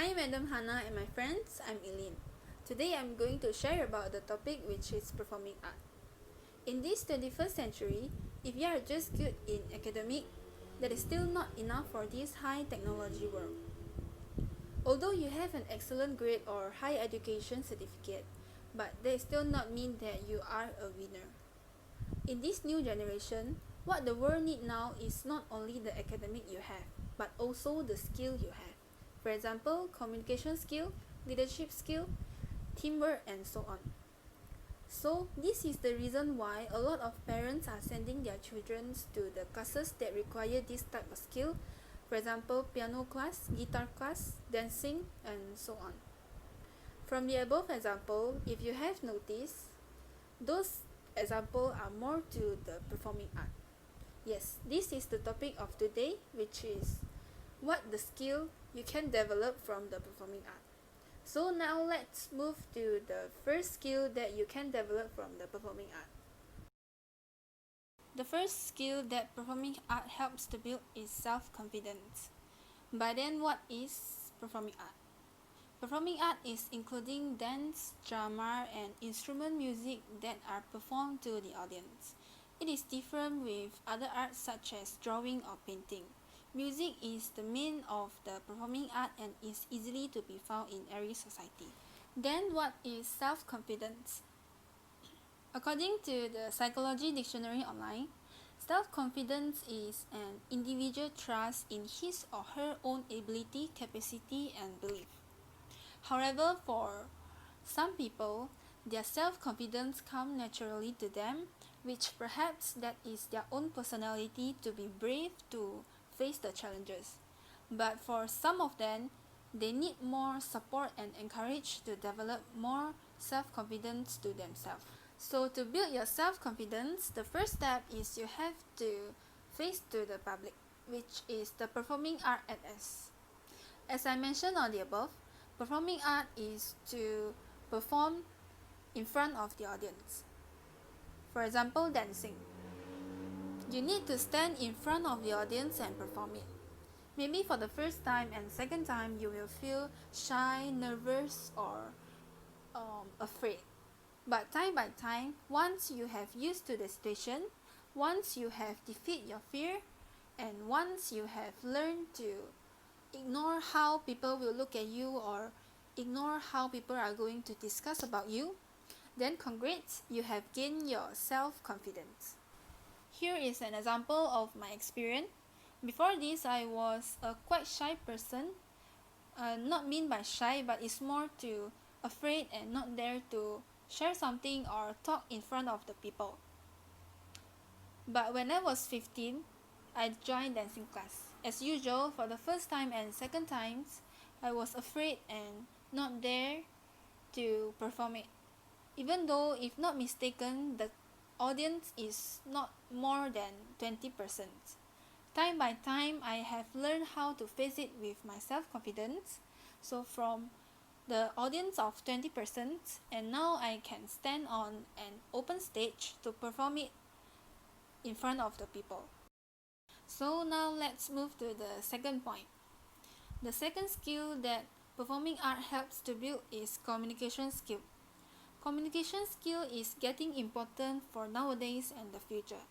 Hi Madam Hannah and my friends, I'm Eileen. Today I'm going to share about the topic which is performing art. In this 21st century, if you are just good in academic, that is still not enough for this high technology world. Although you have an excellent grade or high education certificate, but that still not mean that you are a winner. In this new generation, what the world need now is not only the academic you have, but also the skill you have. For example, communication skill, leadership skill, teamwork, and so on. So this is the reason why a lot of parents are sending their children to the classes that require this type of skill. For example, piano class, guitar class, dancing, and so on. From the above example, if you have noticed, those examples are more to the performing art. Yes, this is the topic of today, which is what the skill you can develop from the performing art. So now let's move to the first skill that you can develop from the performing art. The first skill that performing art helps to build is self-confidence. But then what is performing art? Performing art is including dance, drama, and instrument music that are performed to the audience. It is different with other arts such as drawing or painting. Music is the main of the performing art and is easily to be found in every society. Then what is self-confidence? According to the Psychology Dictionary online, self-confidence is an individual trust in his or her own ability, capacity, and belief. However, for some people, their self-confidence comes naturally to them, which perhaps that is their own personality to be brave to face the challenges. But for some of them, they need more support and encourage to develop more self-confidence to themselves. So to build your self-confidence, the first step is you have to face to the public, which is the performing art as. As I mentioned on the above, performing art is to perform in front of the audience. For example, dancing. You need to stand in front of the audience and perform it. Maybe for the first time and second time you will feel shy, nervous, or afraid. But time by time, once you have used to the situation, once you have defeated your fear, and once you have learned to ignore how people will look at you or ignore how people are going to discuss about you, then congrats, you have gained your self-confidence. Here is an example of my experience. Before this, I was a quite shy person. Not mean by shy, but it's more to afraid and not dare to share something or talk in front of the people. But when I was 15, I joined dancing class. As usual, for the first time and second times, I was afraid and not dare to perform it. Even though, if not mistaken, the audience is not more than 20%. Time by time, I have learned how to face it with my self-confidence. So from the audience of 20%, and now I can stand on an open stage to perform it in front of the people. So now let's move to the second point. The second skill that performing art helps to build is communication skill. Communication skill is getting important for nowadays and the future.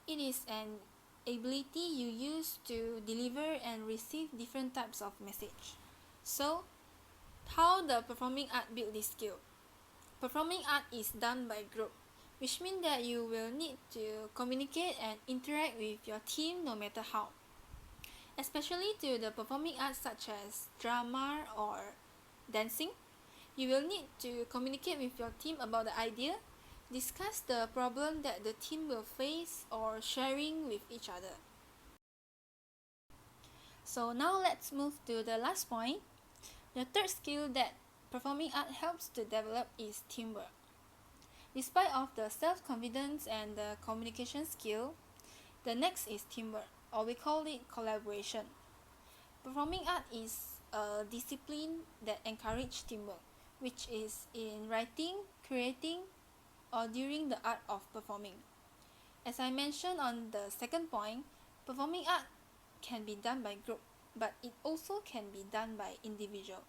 It is an ability you use to deliver and receive different types of message. So, how the performing art build this skill? Performing art is done by group, which means that you will need to communicate and interact with your team no matter how. Especially to the performing arts such as drama or dancing, you will need to communicate with your team about the idea, discuss the problem that the team will face, or sharing with each other. So now let's move to the last point. The third skill that performing art helps to develop is teamwork. Despite of the self-confidence and the communication skill, the next is teamwork, or we call it collaboration. Performing art is a discipline that encourages teamwork, which is in writing, creating, or during the art of performing. As I mentioned on the second point, performing art can be done by group, but it also can be done by individual.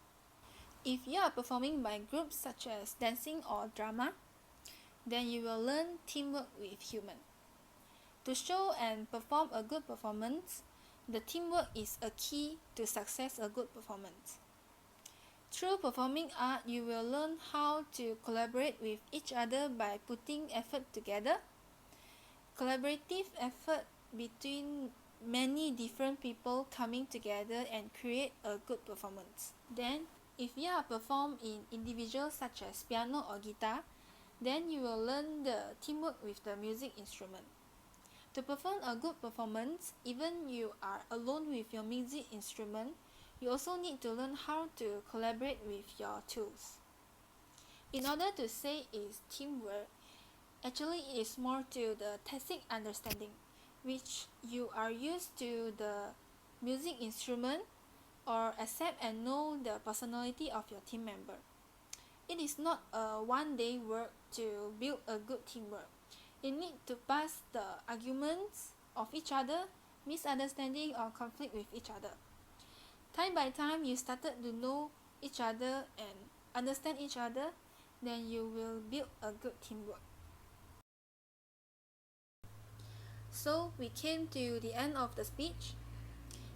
If you are performing by groups such as dancing or drama, then you will learn teamwork with humans. To show and perform a good performance, the teamwork is a key to success a good performance. Through performing art, you will learn how to collaborate with each other by putting effort together. Collaborative effort between many different people coming together and create a good performance. Then, if you are performed in individuals such as piano or guitar, then you will learn the teamwork with the music instrument. To perform a good performance, even you are alone with your music instrument, you also need to learn how to collaborate with your tools. In order to say it's teamwork, actually it is more to the tacit understanding, which you are used to the music instrument or accept and know the personality of your team member. It is not a one-day work to build a good teamwork. You need to pass the arguments of each other, misunderstanding or conflict with each other. Time by time, you started to know each other and understand each other, then you will build a good teamwork. So we came to the end of the speech.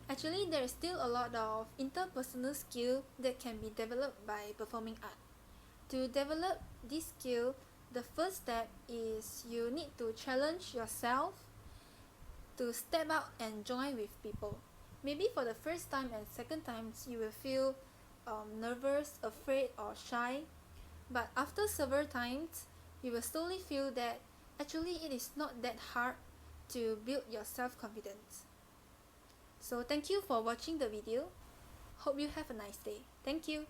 Actually, there is still a lot of interpersonal skill that can be developed by performing art. To develop this skill, the first step is you need to challenge yourself to step out and join with people. Maybe for the first time and second times you will feel nervous, afraid or shy, but after several times you will slowly feel that actually it is not that hard to build your self-confidence. So thank you for watching the video. Hope you have a nice day. Thank you.